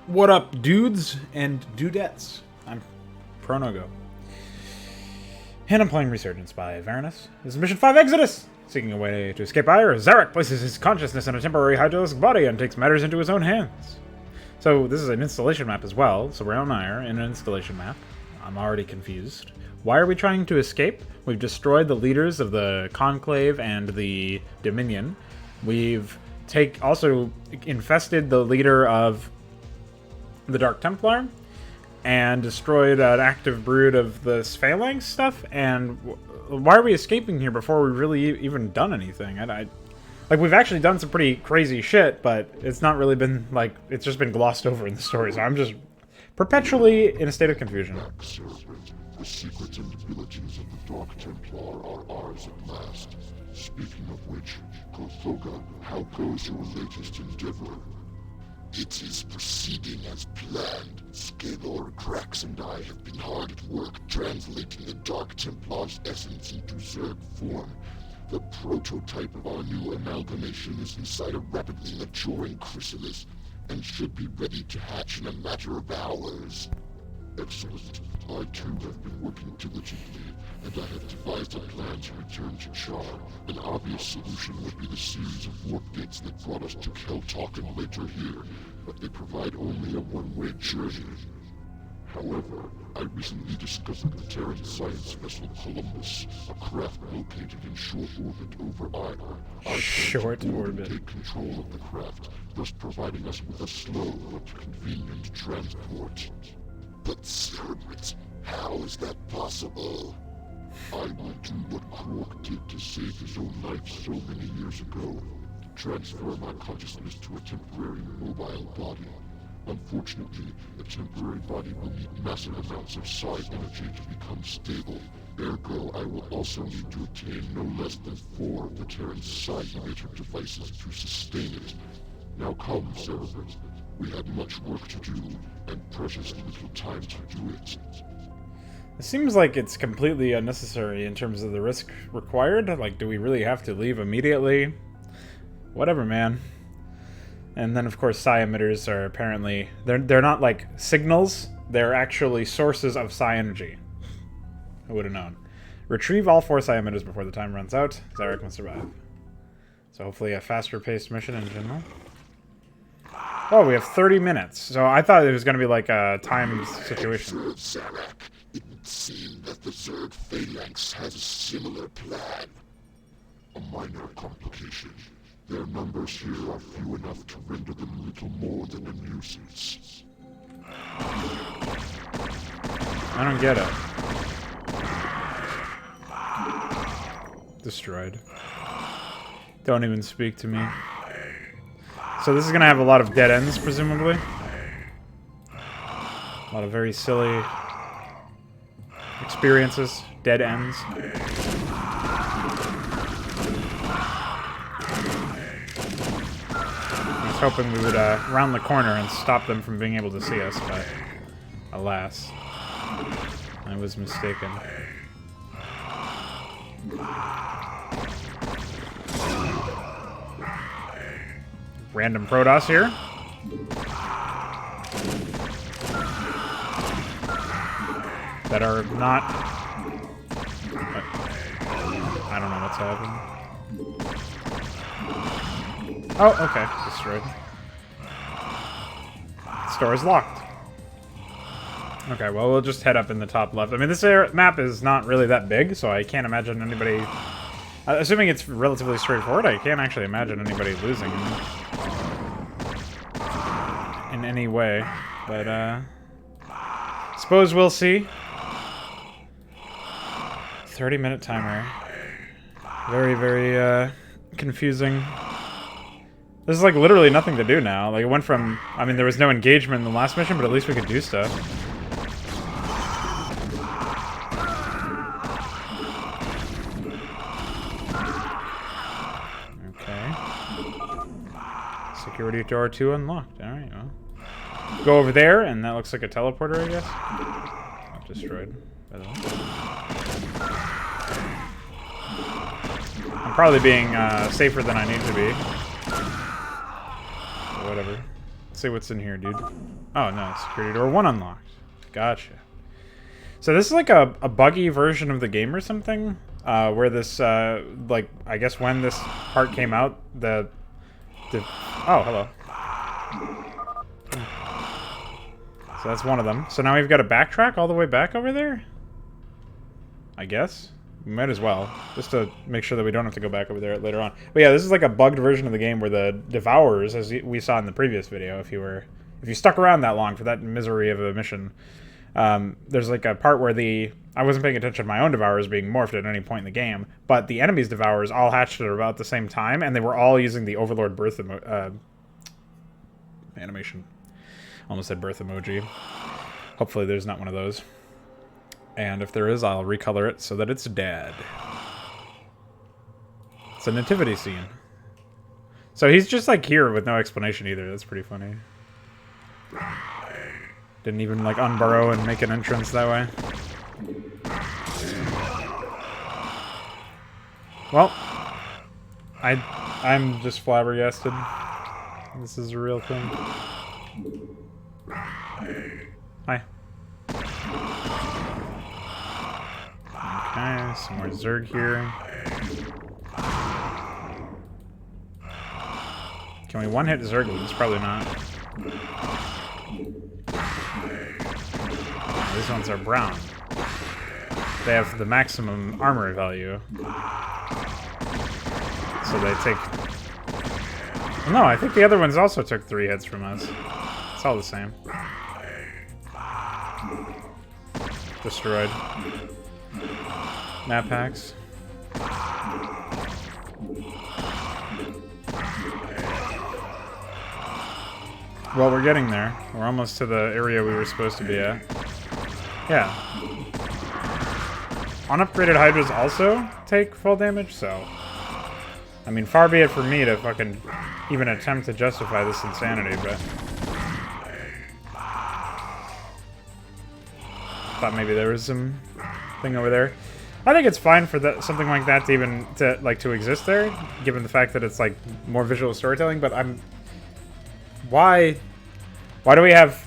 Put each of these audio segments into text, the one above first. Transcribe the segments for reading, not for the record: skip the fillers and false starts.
What up, dudes and dudettes? I'm Pronogo. And I'm playing Resurgence by Varanus. This is Mission 5 Exodus! Seeking a way to escape Ire, Zarek places his consciousness in a temporary hydraulic body and takes matters into his own hands. So this is an installation map as well, so we're on Ire in an installation map. I'm already confused. Why are we trying to escape? We've destroyed the leaders of the Conclave and the Dominion. We've also infested the leader of the Dark Templar, and destroyed an active brood of the Phalanx stuff, and why are we escaping here before we've really even done anything? Like, we've actually done some pretty crazy shit, but it's not really been, like, it's just been glossed over in the story, so I'm just perpetually in a state of confusion. The secrets and abilities of the Dark Templar are ours at last. Speaking of which, Kothoga, how goes your latest endeavor? It is proceeding as planned. Skador, Krax, and I have been hard at work translating the Dark Templar's essence into Zerg form. The prototype of our new amalgamation is inside a rapidly maturing chrysalis, and should be ready to hatch in a matter of hours. Excellent. I too have been working diligently, and I have devised a plan to return to Char. An obvious solution would be the series of warp gates that brought us to Keltalk and later here, but they provide only a one-way journey. However, I recently discovered the Terran science vessel Columbus, a craft located in short orbit over Ire. Short orbit. Take control of the craft, thus providing us with a slow but convenient transport. But Cerberus, how is that possible? I will do what Krork did to save his own life so many years ago. Transfer my consciousness to a temporary mobile body. Unfortunately, the temporary body will need massive amounts of psi energy to become stable. Ergo, I will also need to obtain no less than 4 of the Terran's psi emitter devices to sustain it. Now come, Cerberus. We have much work to do, and precious little time to do it. It seems like it's completely unnecessary in terms of the risk required. Like, do we really have to leave immediately? Whatever, man. And then, of course, psi emitters are apparently... They're not, like, signals. They're actually sources of psi energy. Who would have known? Retrieve all 4 psi emitters before the time runs out. Zarek must survive. So hopefully a faster-paced mission in general. Oh, we have 30 minutes. So I thought it was going to be like a timed situation. Zarek, it would seem that the Zerg Phalanx has a similar plan. A minor complication. Their numbers here are few enough to render them little more than a nuisance. I don't get it. Destroyed. Don't even speak to me. So this is going to have a lot of dead ends, presumably. A lot of very silly experiences. Dead ends. I was hoping we would round the corner and stop them from being able to see us, but alas, I was mistaken. Random Protoss here. That are not... I don't know what's happening. Oh, okay. Destroyed. Store is locked. Okay, well, we'll just head up in the top left. I mean, this map is not really that big, so I can't imagine anybody... assuming it's relatively straightforward, I can't actually imagine anybody losing in any way. But, suppose we'll see. 30-minute timer. Very, very, confusing. There's, like, literally nothing to do now. Like, it went from... I mean, there was no engagement in the last mission, but at least we could do stuff. Security door 2 unlocked. Alright, well. Go over there, and that looks like a teleporter, I guess. Not destroyed, by the way. I'm probably being safer than I need to be. Whatever. Let's see what's in here, dude. Oh, no. Security door 1 unlocked. Gotcha. So this is like a buggy version of the game or something? Where this, like, I guess when this part came out, oh, hello. So that's one of them. So now we've got to backtrack all the way back over there? I guess. We might as well, just to make sure that we don't have to go back over there later on. But yeah, this is like a bugged version of the game where the Devourers, as we saw in the previous video, if you stuck around that long for that misery of a mission, there's like a part where I wasn't paying attention to my own Devourers being morphed at any point in the game, but the enemy's Devourers all hatched at about the same time, and they were all using the Overlord birth animation. Almost said birth emoji. Hopefully there's not one of those. And if there is, I'll recolor it so that it's dead. It's a nativity scene. So he's just like here with no explanation either. That's pretty funny. Didn't even like unburrow and make an entrance that way. Well, I'm just flabbergasted. This is a real thing. Hi. Okay, some more Zerg here. Can we one-hit Zerglings? Probably not. These ones are brown. They have the maximum armor value. So they take... No, I think the other ones also took 3 hits from us. It's all the same. Destroyed. Map packs. Well, we're getting there. We're almost to the area we were supposed to be at. Yeah. Unupgraded Hydras also take full damage, so... I mean, far be it for me to fucking even attempt to justify this insanity, but... Thought maybe there was some thing over there. I think it's fine for something like that to even to exist there, given the fact that it's like more visual storytelling. But why do we have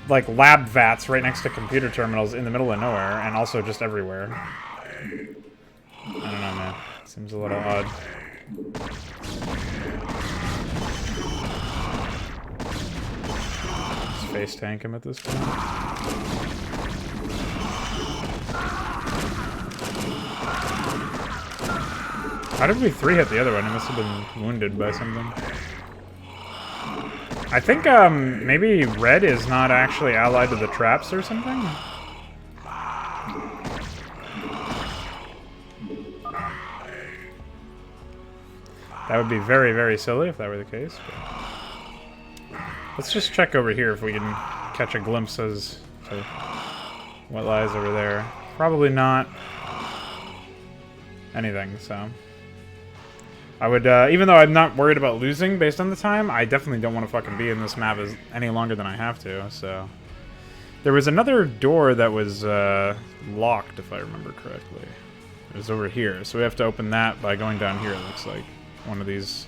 like lab vats right next to computer terminals in the middle of nowhere and also just everywhere? I don't know, man. Seems a little odd. Just face tank him at this point. How did we 3-hit the other one? It must have been wounded by something. I think maybe red is not actually allied to the traps or something? That would be very, very silly if that were the case. But let's just check over here if we can catch a glimpse as to what lies over there. Probably not anything, so... I would, even though I'm not worried about losing based on the time, I definitely don't want to fucking be in this map any longer than I have to, so... There was another door that was locked, if I remember correctly. It was over here, so we have to open that by going down here, it looks like. One of these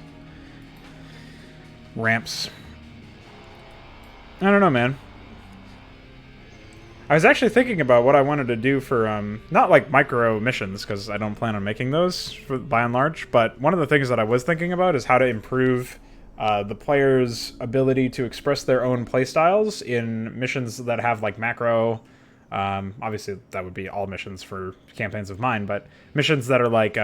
ramps. I don't know, man. I was actually thinking about what I wanted to do for, not like micro missions, because I don't plan on making those by and large, but one of the things that I was thinking about is how to improve the player's ability to express their own playstyles in missions that have like macro. Obviously, that would be all missions for campaigns of mine, but missions that are like,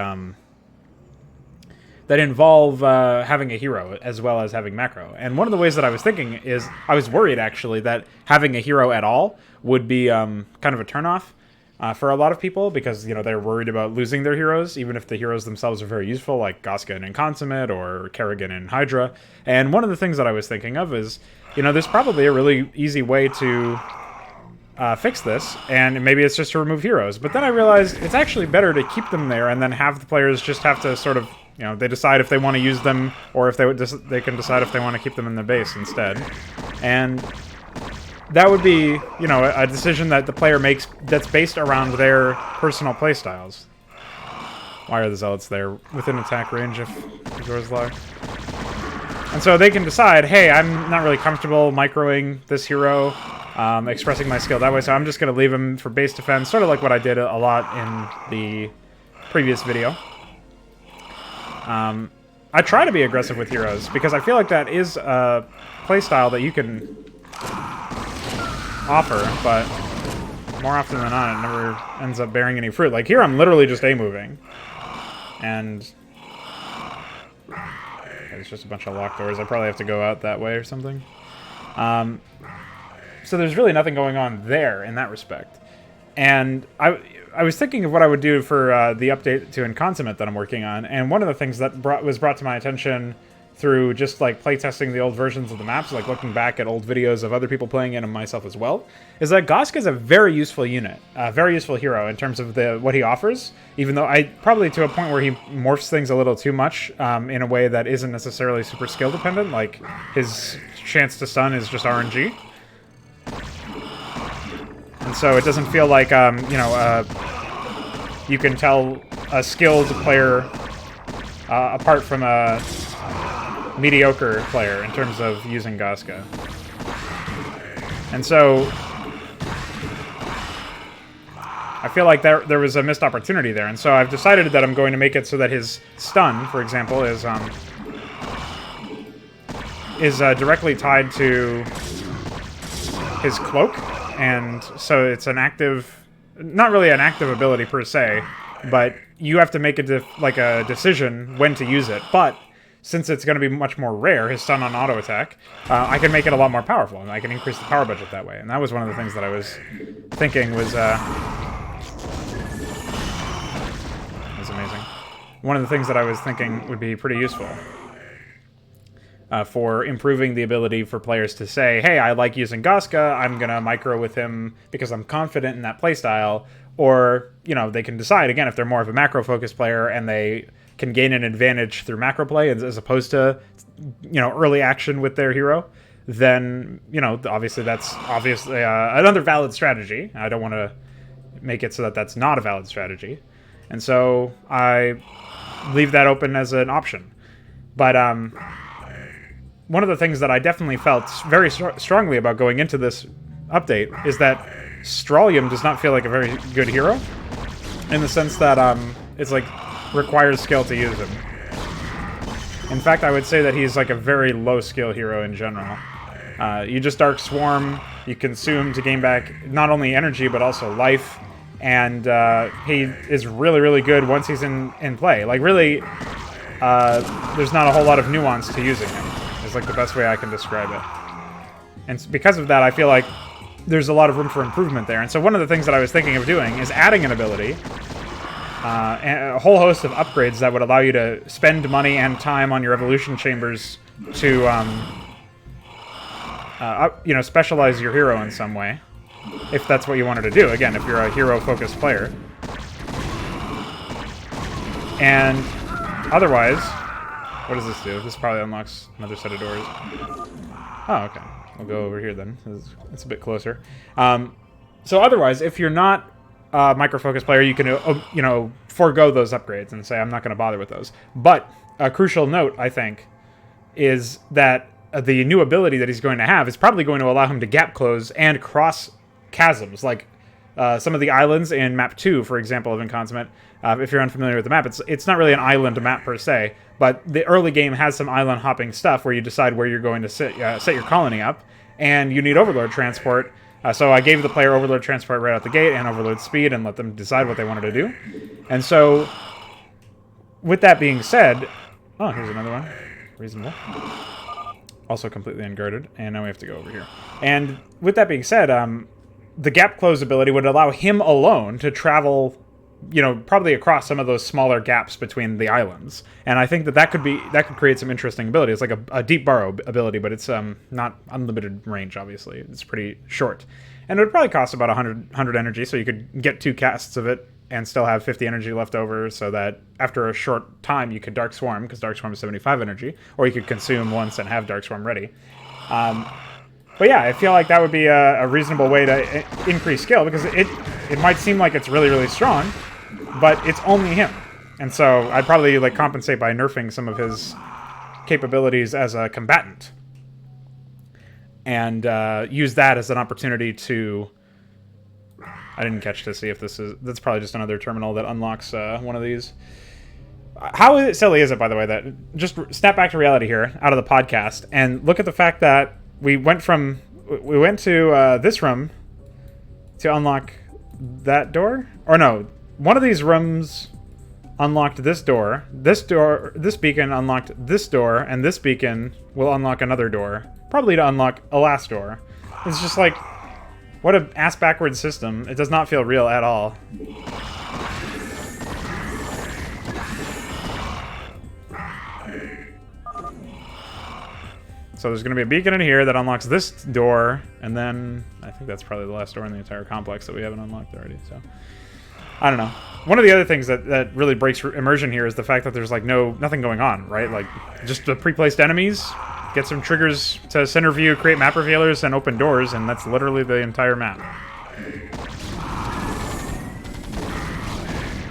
that involve having a hero as well as having macro. And one of the ways that I was thinking is, I was worried actually that having a hero at all would be kind of a turnoff for a lot of people, because, you know, they're worried about losing their heroes, even if the heroes themselves are very useful, like Goska in Consummate or Kerrigan in Hydra. And one of the things that I was thinking of is, you know, there's probably a really easy way to fix this, and maybe it's just to remove heroes. But then I realized it's actually better to keep them there and then have the players just have to sort of, you know, they decide if they want to use them, or if they can decide if they want to keep them in their base instead. And that would be, you know, a decision that the player makes that's based around their personal playstyles. Why are the zealots there? Within attack range if the door's locked. And so they can decide, hey, I'm not really comfortable microing this hero, expressing my skill that way, so I'm just going to leave him for base defense, sort of like what I did a lot in the previous video. I try to be aggressive with heroes, because I feel like that is a playstyle that you can offer, but more often than not, it never ends up bearing any fruit. Like here, I'm literally just A-moving, and it's just a bunch of locked doors. I probably have to go out that way or something. So there's really nothing going on there in that respect. And I was thinking of what I would do for the update to Inconsummate that I'm working on, and one of the things that was brought to my attention through just like playtesting the old versions of the maps, like looking back at old videos of other people playing it and myself as well, is that Goska is a very useful unit, a very useful hero in terms of what he offers, even though probably to a point where he morphs things a little too much in a way that isn't necessarily super skill dependent, like his chance to stun is just RNG. And so it doesn't feel like, you can tell a skilled player apart from a mediocre player in terms of using Goska. And so I feel like there was a missed opportunity there. And so I've decided that I'm going to make it so that his stun, for example, is directly tied to his cloak. And so it's an active, not really an active ability per se, but you have to make a decision when to use it. But since it's going to be much more rare, his stun on auto attack, I can make it a lot more powerful, and I can increase the power budget that way. And that was one of the things that I was thinking was amazing. One of the things that I was thinking would be pretty useful for improving the ability for players to say, hey, I like using Goska, I'm going to micro with him because I'm confident in that playstyle. Or, they can decide, again, if they're more of a macro-focused player and they can gain an advantage through macro play as opposed to, early action with their hero, then, obviously that's another valid strategy. I don't want to make it so that that's not a valid strategy. And so I leave that open as an option. But one of the things that I definitely felt very strongly about going into this update is that Strawlium does not feel like a very good hero, in the sense that it's like requires skill to use him. In fact, I would say that he's like a very low skill hero in general. You just Dark Swarm, you consume to gain back not only energy but also life, and he is really, really good once he's in play. Like really, there's not a whole lot of nuance to using him, is like the best way I can describe it. And because of that, I feel like there's a lot of room for improvement there. And so one of the things that I was thinking of doing is adding an ability, and a whole host of upgrades that would allow you to spend money and time on your evolution chambers to, specialize your hero in some way, if that's what you wanted to do. Again, if you're a hero-focused player. And otherwise, what does this do? This probably unlocks another set of doors. Oh, okay. We'll go over here then. It's a bit closer. So otherwise, if you're not a micro-focused player, you can, forego those upgrades and say, I'm not going to bother with those. But a crucial note, I think, is that the new ability that he's going to have is probably going to allow him to gap close and cross chasms, like some of the islands in Map 2, for example, of Inconsummate. If you're unfamiliar with the map, it's not really an island map per se, but the early game has some island hopping stuff where you decide where you're going to set your colony up, and you need Overlord Transport. So I gave the player Overlord Transport right out the gate and Overlord Speed and let them decide what they wanted to do. And so, with that being said... Oh, here's another one. Reasonable. Also completely unguarded, and now we have to go over here. And with that being said, the gap close ability would allow him alone to travel, probably across some of those smaller gaps between the islands. And I think that could create some interesting ability. It's like a deep burrow ability, but it's not unlimited range, obviously. It's pretty short. And it would probably cost about 100 energy, so you could get 2 casts of it and still have 50 energy left over, so that after a short time you could Dark Swarm, because Dark Swarm is 75 energy, or you could consume once and have Dark Swarm ready. But yeah, I feel like that would be a reasonable way to increase skill, because it might seem like it's really, really strong, but it's only him. And so I'd probably compensate by nerfing some of his capabilities as a combatant. And use that as an opportunity to... I didn't catch to see if this is... That's probably just another terminal that unlocks one of these. How silly is it, by the way, that... Just snap back to reality here, out of the podcast, and look at the fact that we went to this room to unlock that door? Or no, one of these rooms unlocked this door. This beacon unlocked this door, and this beacon will unlock another door. Probably to unlock a last door. It's just like... What a ass-backwards system. It does not feel real at all. So there's going to be a beacon in here that unlocks this door, and then I think that's probably the last door in the entire complex that we haven't unlocked already, so... I don't know. One of the other things that really breaks immersion here is the fact that there's, like, nothing going on, right? Like, just the pre-placed enemies, get some triggers to center view, create map revealers, and open doors, and that's literally the entire map.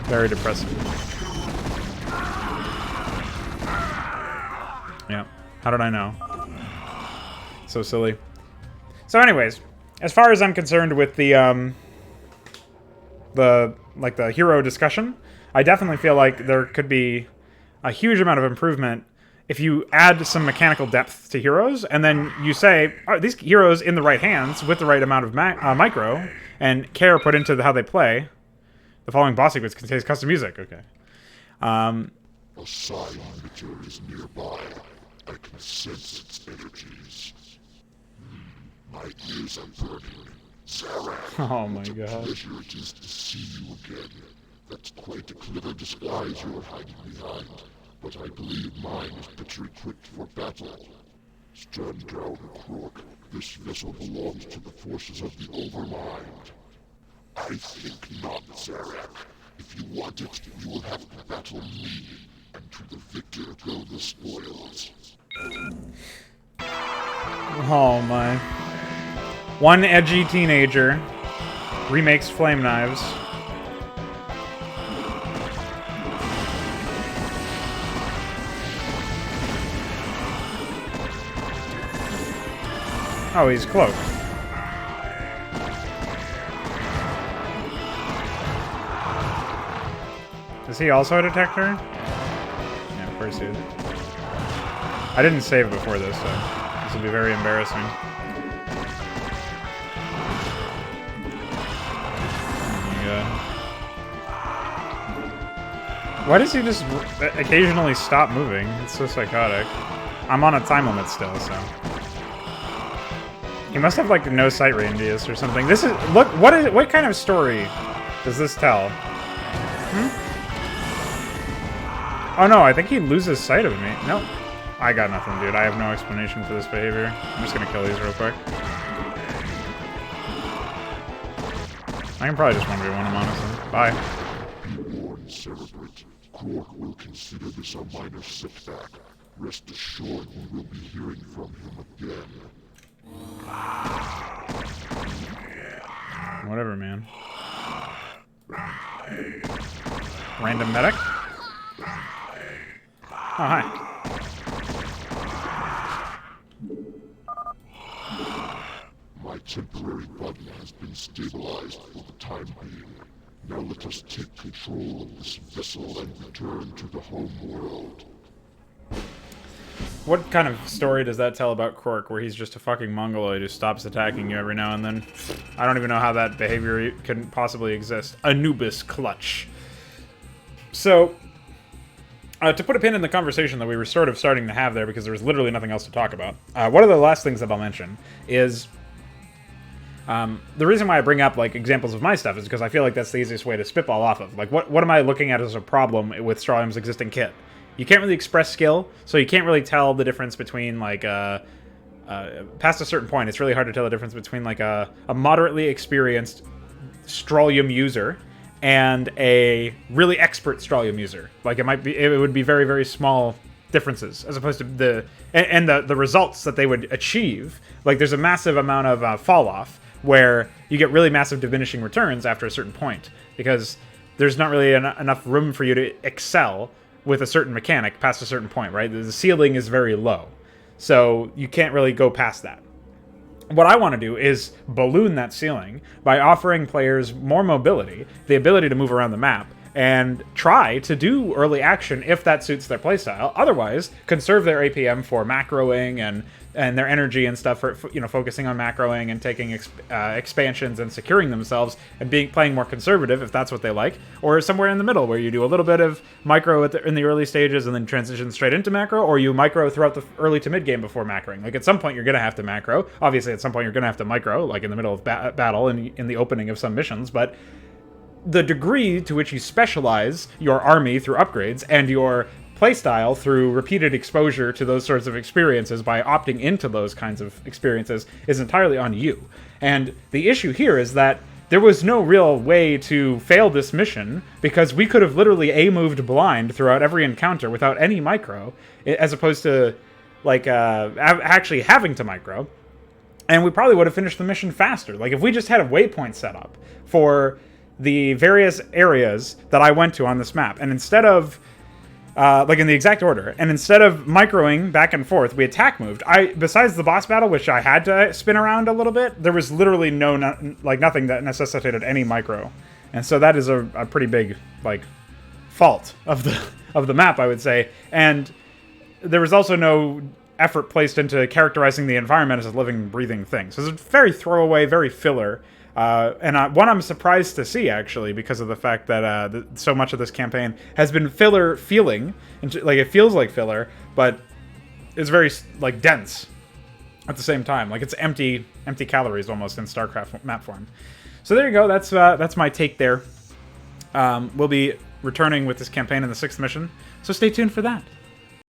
Very depressing. Yeah. How did I know? So silly. So anyways, as far as I'm concerned with the hero discussion, I definitely feel like there could be a huge amount of improvement if you add some mechanical depth to heroes, and then you say, are these heroes in the right hands with the right amount of micro and care put into how they play? The following boss sequence contains custom music. Okay. A silent emitter is nearby. I can sense its energies. My ears are burning. Zarak, oh my god. What a pleasure it is to see you again. That's quite a clever disguise you're hiding behind. But I believe mine is better equipped for battle. Stand down, Krork. This vessel belongs to the forces of the Overmind. I think not, Zarak. If you want it, you will have to battle me, and to the victor go the spoils. Oh my. One edgy teenager remakes flame knives. Oh, he's cloaked. Is he also a detector? Yeah, of course he is. I didn't save before this, so this will be very embarrassing. Oh my god. Why does he just occasionally stop moving? It's so psychotic. I'm on a time limit still, so... He must have, like, no sight radius or something. This is... Look, what kind of story does this tell? Oh no, I think he loses sight of me. Nope. I got nothing, dude. I have no explanation for this behavior. I'm just gonna kill these real quick. I can probably just 1v1 him, honestly. Bye. Be warned, Cerebrate. Krork will consider this a minor setback. Rest assured we will be hearing from him again. Whatever, man. Random medic? Oh, hi. My temporary body has been stabilized for the time being. Now let us take control of this vessel and return to the home world. What kind of story does that tell about Krork, where he's just a fucking mongoloid who stops attacking you every now and then? I don't even know how that behavior can possibly exist. Anubis clutch. So, to put a pin in the conversation that we were sort of starting to have there, because there was literally nothing else to talk about, one of the last things that I'll mention is... the reason why I bring up, like, examples of my stuff is because I feel like that's the easiest way to spitball off of. Like, what am I looking at as a problem with Strawham's existing kit? You can't really express skill, so you can't really tell the difference between, like, past a certain point, it's really hard to tell the difference between, like, a moderately experienced Strawlium user and a really expert Strawlium user. Like, it would be very, very small differences, as opposed to the results that they would achieve. Like, there's a massive amount of fall-off, where you get really massive diminishing returns after a certain point, because there's not really enough room for you to excel with a certain mechanic past a certain point, right? The ceiling is very low, so you can't really go past that. What I want to do is balloon that ceiling by offering players more mobility, the ability to move around the map, and try to do early action if that suits their playstyle. Otherwise, conserve their APM for macroing and their energy and stuff for, you know, focusing on macroing and taking expansions and securing themselves and playing more conservative if that's what they like, or somewhere in the middle where you do a little bit of micro in the early stages and then transition straight into macro, or you micro throughout the early to mid game before macroing. Like, at some point you're going to have to macro. Obviously, at some point you're going to have to micro, like in the middle of battle and in the opening of some missions, but the degree to which you specialize your army through upgrades and your playstyle through repeated exposure to those sorts of experiences by opting into those kinds of experiences is entirely on you. And the issue here is that there was no real way to fail this mission because we could have literally A-moved blind throughout every encounter without any micro, as opposed to like actually having to micro. And we probably would have finished the mission faster. Like, if we just had a waypoint set up for the various areas that I went to on this map, and instead of like in the exact order, and instead of microing back and forth, we attack moved. Besides the boss battle, which I had to spin around a little bit, there was literally nothing that necessitated any micro, and so that is a pretty big like fault of the map, I would say. And there was also no effort placed into characterizing the environment as a living, breathing thing. So it's very throwaway, very filler. And one I'm surprised to see, actually, because of the fact that so much of this campaign has been filler feeling. Like, it feels like filler, but it's very, like, dense at the same time. Like, it's empty calories almost in StarCraft map form. So there you go. That's my take there. We'll be returning with this campaign in the 6th mission, so stay tuned for that.